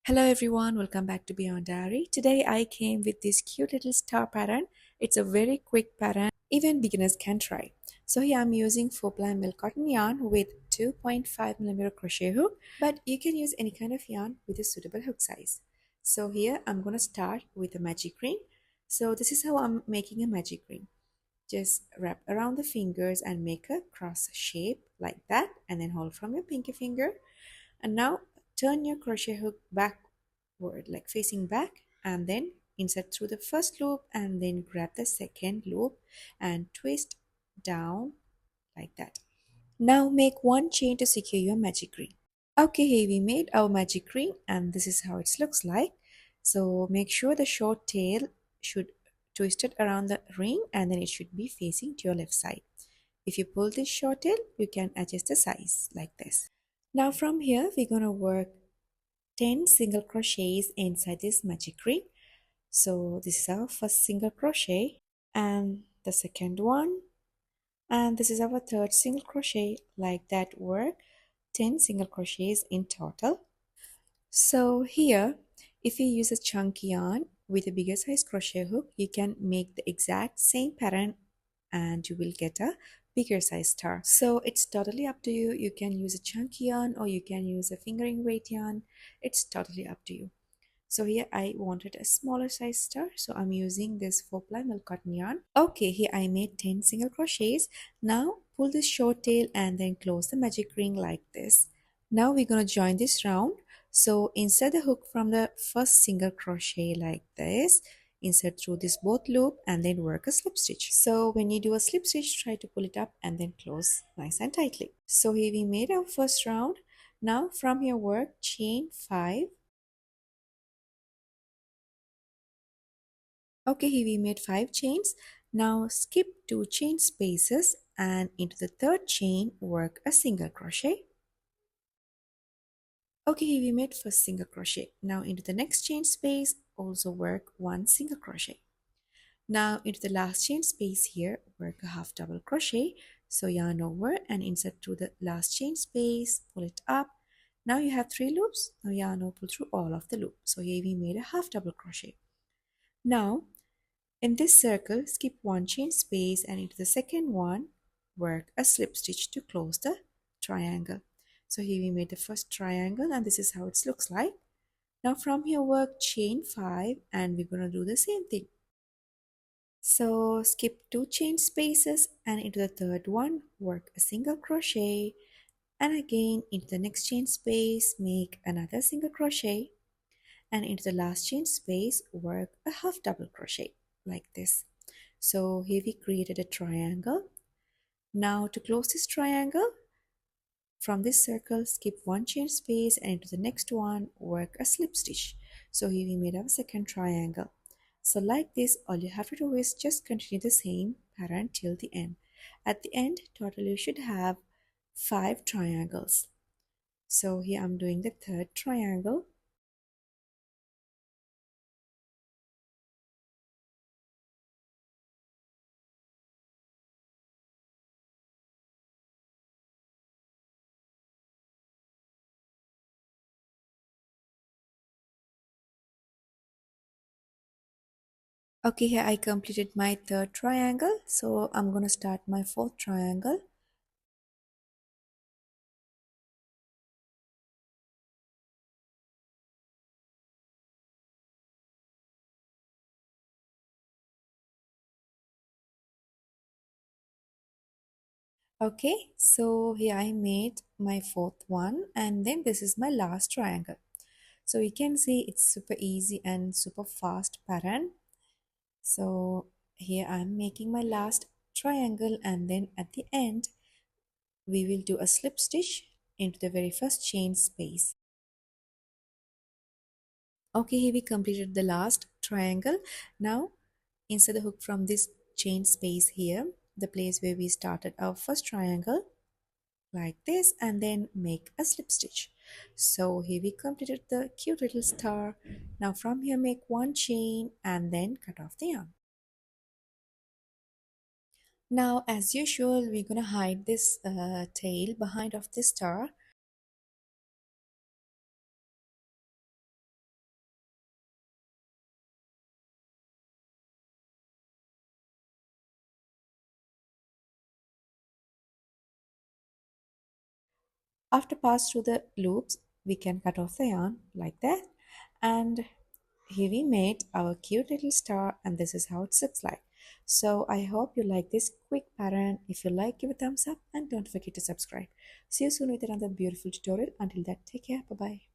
Hello everyone, welcome back to Beyond Diary. Today I came with this cute little star pattern. It's a very quick pattern, even beginners can try. So here I'm using 4-ply milk cotton yarn with 2.5 mm crochet hook, but you can use any kind of yarn with a suitable hook size. So here I'm going to start with a magic ring. So this is how I'm making a magic ring. Just wrap around the fingers and make a cross shape like that, and then hold from your pinky finger. And now turn your crochet hook backward, like facing back, and then insert through the first loop and then grab the second loop and twist down like that. Now make one chain to secure your magic ring. Okay, here we made our magic ring and this is how it looks like. So make sure the short tail should twist it around the ring and then it should be facing to your left side. If you pull this short tail, you can adjust the size like this. Now from here, we're going to work 10 single crochets inside this magic ring. So this is our first single crochet and the second one, and this is our third single crochet. Like that, work 10 single crochets in total. So here, if you use a chunky yarn with a bigger size crochet hook, you can make the exact same pattern and you will get a bigger size star. So it's totally up to you. You can use a chunky yarn or you can use a fingering weight yarn. It's totally up to you. So here I wanted a smaller size star, so I'm using this 4-ply milk cotton yarn. Okay, here I made 10 single crochets. Now pull this short tail and then close the magic ring like this. Now we're going to join this round. So insert the hook from the first single crochet like this. Insert through this both loop and then work a slip stitch. So when you do a slip stitch, try to pull it up and then close nice and tightly. So here we made our first round. Now from your work, chain 5. Okay, here we made 5 chains. Now skip 2 chain spaces and into the third chain work a single crochet. Okay, here we made first single crochet. Now into the next chain space also work 1 single crochet. Now into the last chain space here work a half double crochet. So yarn over and insert through the last chain space, pull it up. Now you have 3 loops. Now yarn over, pull through all of the loop. So here we made a half double crochet. Now in this circle, skip 1 chain space and into the second one, work a slip stitch to close the triangle. So here we made the first triangle and this is how it looks like. Now from here work chain 5 and we're going to do the same thing. So skip 2 chain spaces and into the third one, work a single crochet and again into the next chain space, make another single crochet and into the last chain space, work a half double crochet like this. So here we created a triangle. Now to close this triangle, from this circle, skip 1 chain space and into the next one, work a slip stitch. So here we made our second triangle. So like this, all you have to do is just continue the same pattern till the end. At the end, total you should have 5 triangles. So here I'm doing the third triangle. Okay, here I completed my third triangle. So I'm going to start my fourth triangle. Okay, so here I made my fourth one and then this is my last triangle. So you can see it's super easy and super fast pattern. So here I'm making my last triangle and then at the end we will do a slip stitch into the very first chain space. Okay, here we completed the last triangle. Now insert the hook from this chain space here, the place where we started our first triangle, like this, and then make a slip stitch. So here we completed the cute little star. Now from here make 1 chain and then cut off the yarn. Now as usual we're gonna hide this tail behind of this star. After pass through the loops, we can cut off the yarn like that. And here we made our cute little star, and this is how it looks like. So I hope you like this quick pattern. If you like, give a thumbs up and don't forget to subscribe. See you soon with another beautiful tutorial. Until that, take care. Bye bye.